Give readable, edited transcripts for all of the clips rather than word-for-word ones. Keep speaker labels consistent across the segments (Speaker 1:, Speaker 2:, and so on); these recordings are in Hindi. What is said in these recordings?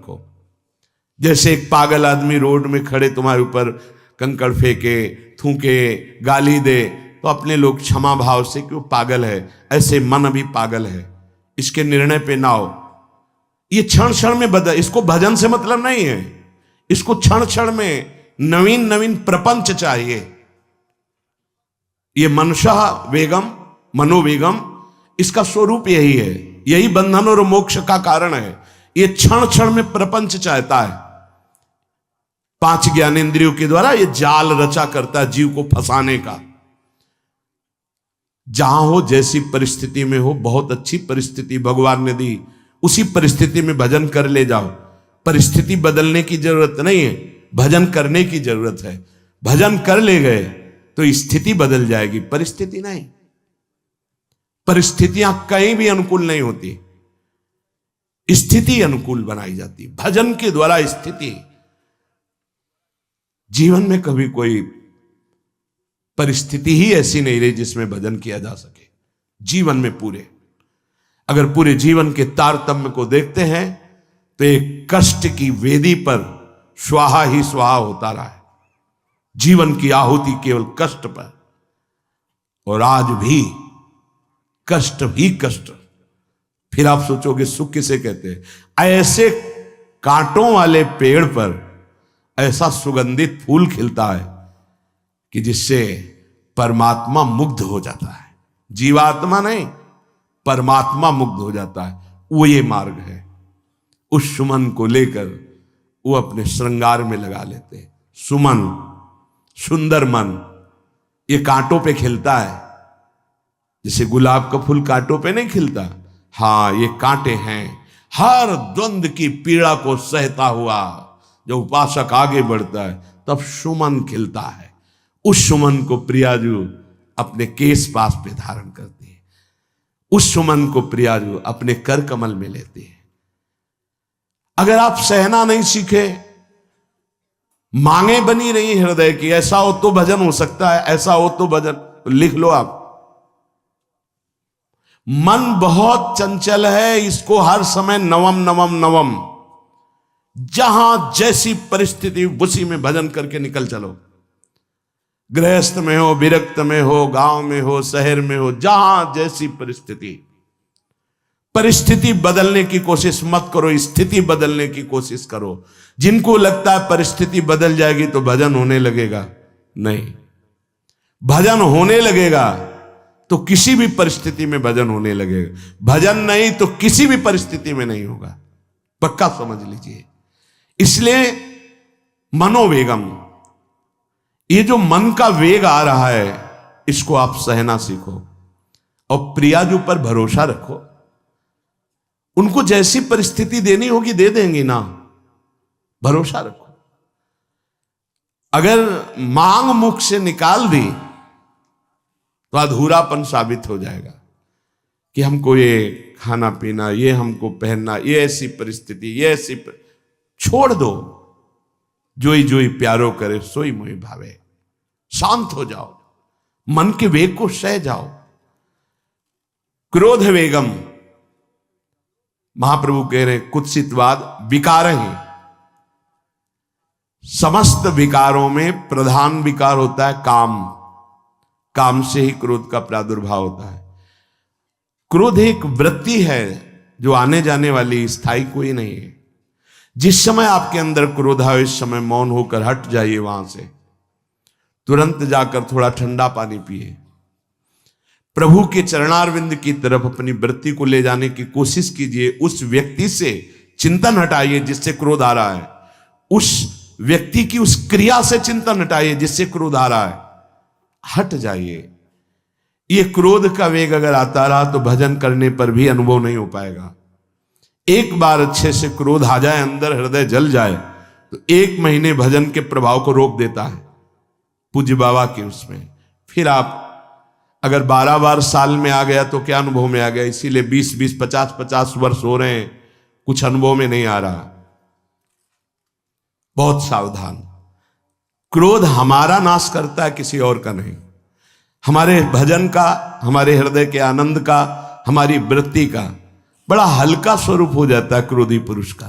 Speaker 1: रखो। जैसे एक पागल आदमी रोड में खड़े तुम्हारे ऊपर कंकड़ फेंके, थूके, गाली दे, तो अपने लोग क्षमा भाव से कि वो पागल है, ऐसे मन अभी पागल है, इसके निर्णय पे ना हो। ये क्षण क्षण में बदल, इसको भजन से मतलब नहीं है, इसको क्षण क्षण में नवीन नवीन प्रपंच चाहिए। ये मनशः वेगम, मनोवेगम, इसका स्वरूप यही है, यही बंधन और मोक्ष का कारण है। ये क्षण क्षण में प्रपंच चाहता है। 5 ज्ञानेंद्रियों के द्वारा ये जाल रचा करता है जीव को फंसाने का। जहां हो, जैसी परिस्थिति में हो, बहुत अच्छी परिस्थिति भगवान ने दी, उसी परिस्थिति में भजन कर ले जाओ। परिस्थिति बदलने की जरूरत नहीं है, भजन करने की जरूरत है। भजन कर ले गए तो स्थिति बदल जाएगी, परिस्थिति नहीं। परिस्थितियां कहीं भी अनुकूल नहीं होती, स्थिति अनुकूल बनाई जाती। भजन के द्वारा स्थिति। जीवन में कभी कोई परिस्थिति ही ऐसी नहीं रही जिसमें भजन किया जा सके। जीवन में पूरे, अगर पूरे जीवन के तारतम्य को देखते हैं तो एक कष्ट की वेदी पर स्वाहा ही स्वाहा होता रहा है। जीवन की आहुति केवल कष्ट पर, और आज भी कष्ट ही कष्ट। फिर आप सोचोगे सुख किसे कहते हैं? ऐसे कांटों वाले पेड़ पर ऐसा सुगंधित फूल खिलता है कि जिससे परमात्मा मुग्ध हो जाता है। जीवात्मा नहीं, परमात्मा मुग्ध हो जाता है। वो ये मार्ग है। उस सुमन को लेकर वो अपने श्रृंगार में लगा लेते हैं। सुमन, सुंदर मन, ये कांटों पे खिलता है। जैसे गुलाब का फूल कांटों पे नहीं खिलता, हाँ ये कांटे हैं। हर द्वंद्व की पीड़ा को सहता हुआ जब उपासक आगे बढ़ता है तब सुमन खिलता है। उस सुमन को प्रियाजू अपने केश पास पे धारण करती है। उस सुमन को प्रियाजू अपने कर कमल में लेती है। अगर आप सहना नहीं सीखे, मांगे बनी रही हृदय की, ऐसा हो तो भजन हो सकता है, ऐसा हो तो भजन, तो लिख लो आप। मन बहुत चंचल है, इसको हर समय नवम नवम नवम, जहां जैसी परिस्थिति उसी में भजन करके निकल चलो। गृहस्थ में हो, विरक्त में हो, गांव में हो, शहर में हो, जहां जैसी परिस्थिति, परिस्थिति बदलने की कोशिश मत करो, स्थिति बदलने की कोशिश करो। जिनको लगता है परिस्थिति बदल जाएगी तो भजन होने लगेगा, नहीं। भजन होने लगेगा तो किसी भी परिस्थिति में भजन होने लगेगा। भजन नहीं तो किसी भी परिस्थिति में नहीं होगा, पक्का समझ लीजिए। इसलिए मनोवेगम, ये जो मन का वेग आ रहा है, इसको आप सहना सीखो और प्रियाजू पर भरोसा रखो। उनको जैसी परिस्थिति देनी होगी दे देंगी ना, भरोसा रखो। अगर मांग मुख से निकाल दी तो अधूरापन साबित हो जाएगा कि हमको ये खाना पीना, ये हमको पहनना, ये ऐसी परिस्थिति, ये ऐसी छोड़ दो। जोई जोई प्यारो करे सोई मोहि भावे। शांत हो जाओ, मन के वेग को सह जाओ। क्रोध वेगम, महाप्रभु कह रहे कुत्सितवाद विकार है। समस्त विकारों में प्रधान विकार होता है काम। काम से ही क्रोध का प्रादुर्भाव होता है। क्रोध एक वृत्ति है जो आने जाने वाली, स्थायी कोई नहीं है। जिस समय आपके अंदर क्रोध आए, इस समय मौन होकर हट जाइए वहां से। तुरंत जाकर थोड़ा ठंडा पानी पिए। प्रभु के चरणारविंद की तरफ अपनी वृत्ति को ले जाने की कोशिश कीजिए। उस व्यक्ति से चिंतन हटाइए जिससे क्रोध आ रहा है। उस व्यक्ति की उस क्रिया से चिंतन हटाइए जिससे क्रोध आ रहा है। हट जाइए। ये क्रोध का वेग अगर आता रहा तो भजन करने पर भी अनुभव नहीं हो पाएगा। एक बार अच्छे से क्रोध आ जाए, अंदर हृदय जल जाए, तो 1 महीने भजन के प्रभाव को रोक देता है पूज्य बाबा के उसमें। फिर आप अगर 12 बार साल में आ गया तो क्या अनुभव में आ गया। इसीलिए 20-20, 50-50 वर्ष हो रहे हैं, कुछ अनुभव में नहीं आ रहा। बहुत सावधान। क्रोध हमारा नाश करता है, किसी और का नहीं। हमारे भजन का, हमारे हृदय के आनंद का, हमारी वृत्ति का बड़ा हल्का स्वरूप हो जाता है क्रोधी पुरुष का।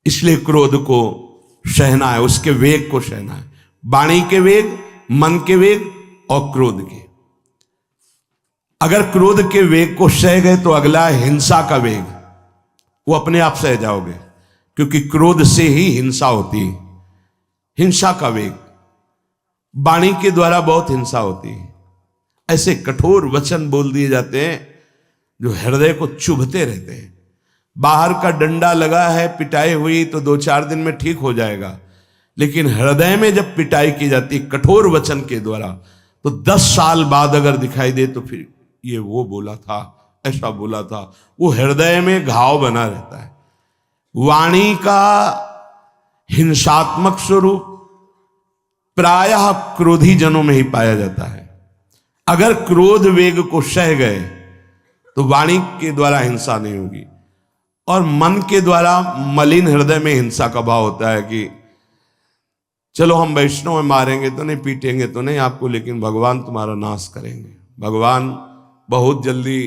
Speaker 1: इसलिए क्रोध को सहना है, उसके वेग को सहना है। वाणी के वेग, मन के वेग और क्रोध के। अगर क्रोध के वेग को सह गए तो अगला है हिंसा का वेग, वो अपने आप सह जाओगे, क्योंकि क्रोध से ही हिंसा होती है। हिंसा का वेग, वाणी के द्वारा बहुत हिंसा होती है। ऐसे कठोर वचन बोल दिए जाते हैं जो हृदय को चुभते रहते हैं। बाहर का डंडा लगा है, पिटाई हुई तो 2-4 दिन में ठीक हो जाएगा, लेकिन हृदय में जब पिटाई की जाती कठोर वचन के द्वारा, तो 10 साल बाद अगर दिखाई दे तो फिर ये वो बोला था, ऐसा बोला था, वो हृदय में घाव बना रहता है। वाणी का हिंसात्मक स्वरूप प्रायः क्रोधी जनों में ही पाया जाता है। अगर क्रोध वेग को सह गए तो वाणी के द्वारा हिंसा नहीं होगी, और मन के द्वारा मलिन हृदय में हिंसा का भाव होता है कि चलो हम वैष्णव में मारेंगे तो नहीं, पीटेंगे तो नहीं आपको, लेकिन भगवान तुम्हारा नाश करेंगे, भगवान बहुत जल्दी,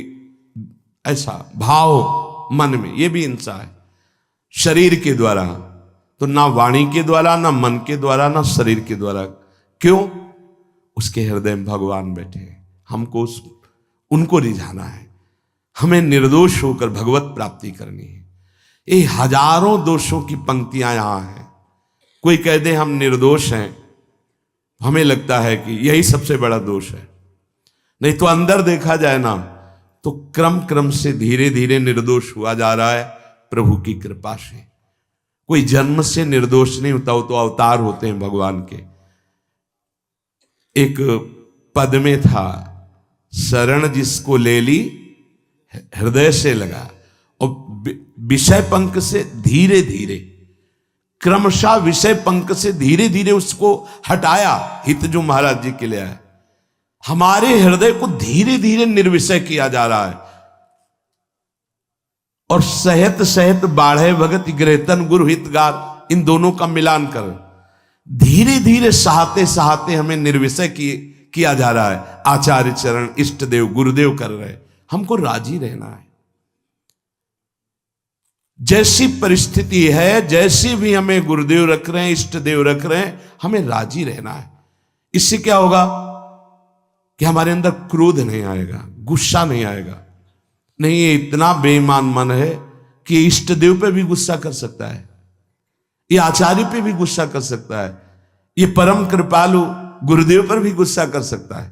Speaker 1: ऐसा भाव मन में, ये भी हिंसा है। शरीर के द्वारा तो ना वाणी के द्वारा, ना मन के द्वारा, ना शरीर के द्वारा। क्यों? उसके हृदय में भगवान बैठे हैं, हमको उनको रिझाना है, हमें निर्दोष होकर भगवत प्राप्ति करनी है। ये हजारों दोषों की पंक्तियां यहां हैं। कोई कह दे हम निर्दोष हैं, हमें लगता है कि यही सबसे बड़ा दोष है। नहीं तो अंदर देखा जाए ना, तो क्रम क्रम से धीरे धीरे निर्दोष हुआ जा रहा है प्रभु की कृपा से। कोई जन्म से निर्दोष नहीं होता, वो तो अवतार होते हैं भगवान के। एक पद में था, शरण जिसको ले ली हृदय से लगा, और विषय पंख से धीरे धीरे, क्रमशः विषय पंख से धीरे धीरे उसको हटाया। हित जो महाराज जी के लिए आया, हमारे हृदय को धीरे धीरे निर्विषय किया जा रहा है। और सहत सहत बाढ़े भगत ग्रहतन गुरु हितगार, इन दोनों का मिलान कर धीरे धीरे सहाते सहाते हमें निर्विषय किया जा रहा है। आचार्य चरण, इष्ट देव, गुरुदेव कर रहे, हमको राजी रहना है। जैसी परिस्थिति है, जैसी भी हमें गुरुदेव रख रहे हैं, इष्ट देव रख रहे हैं, हमें राजी रहना है। इससे क्या होगा कि हमारे अंदर क्रोध नहीं आएगा, गुस्सा नहीं आएगा। नहीं, ये इतना बेईमान मन है कि इष्ट देव पे भी गुस्सा कर सकता है, ये आचार्य पे भी गुस्सा कर सकता है, ये परम कृपालु गुरुदेव पर भी गुस्सा कर सकता है।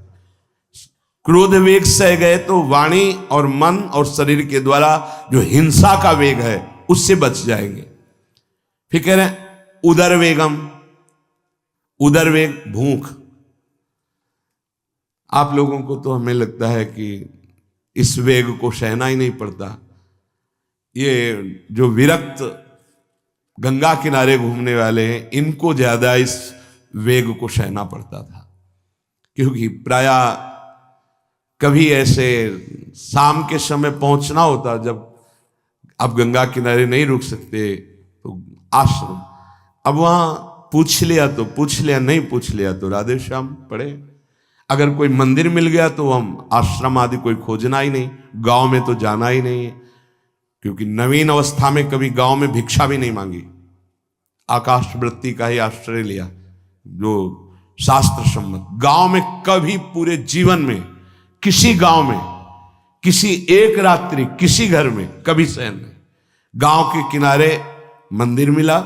Speaker 1: क्रोध वेग सह गए तो वाणी और मन और शरीर के द्वारा जो हिंसा का वेग है उससे बच जाएंगे। फिर कह रहे हैं उदर वेगम, उदर वेग भूख। आप लोगों को तो हमें लगता है कि इस वेग को सहना ही नहीं पड़ता। ये जो विरक्त गंगा किनारे घूमने वाले हैं, इनको ज्यादा इस वेग को सहना पड़ता था, क्योंकि प्रायः कभी ऐसे शाम के समय पहुंचना होता, जब आप गंगा किनारे नहीं रुक सकते तो आश्रम, अब वहां पूछ लिया तो पूछ लिया, नहीं पूछ लिया तो राधे श्याम पढ़े। अगर कोई मंदिर मिल गया तो हम आश्रम आदि कोई खोजना ही नहीं, गांव में तो जाना ही नहीं है, क्योंकि नवीन अवस्था में कभी गांव में भिक्षा भी नहीं मांगी, आकाश वृत्ति का ही आश्रय लिया जो शास्त्र सम्मत। गांव में कभी पूरे जीवन में किसी गांव में किसी एक रात्रि किसी घर में कभी शयन नहीं। गांव के किनारे मंदिर मिला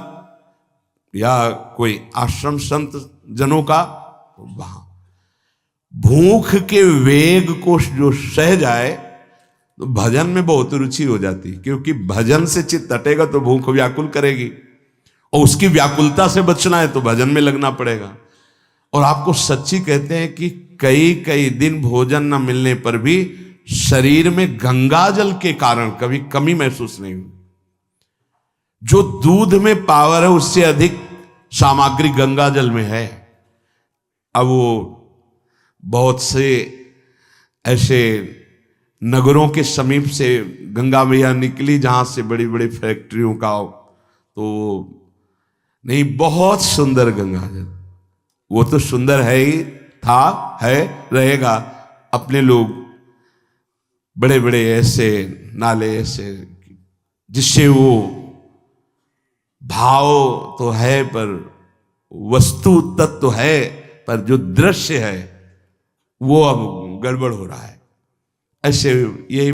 Speaker 1: या कोई आश्रम संत जनों का, तो वहां भूख के वेग को जो सह जाए तो भजन में बहुत रुचि हो जाती, क्योंकि भजन से चित्त हटेगा तो भूख व्याकुल करेगी, और उसकी व्याकुलता से बचना है तो भजन में लगना पड़ेगा। और आपको सच्ची कहते हैं कि कई कई दिन भोजन न मिलने पर भी शरीर में गंगा जल के कारण कभी कमी महसूस नहीं हुई। जो दूध में पावर है उससे अधिक सामग्री गंगा जल में है। अब वो बहुत से ऐसे नगरों के समीप से गंगा मैया निकली जहां से बड़ी बड़ी फैक्ट्रियों का, तो नहीं, बहुत सुंदर गंगा जल, वो तो सुंदर है ही, था, है, रहेगा। अपने लोग बड़े बड़े ऐसे नाले ऐसे जिससे वो भाव तो है पर वस्तु तत्व है, पर जो दृश्य है वो अब गड़बड़ हो रहा है। ऐसे यही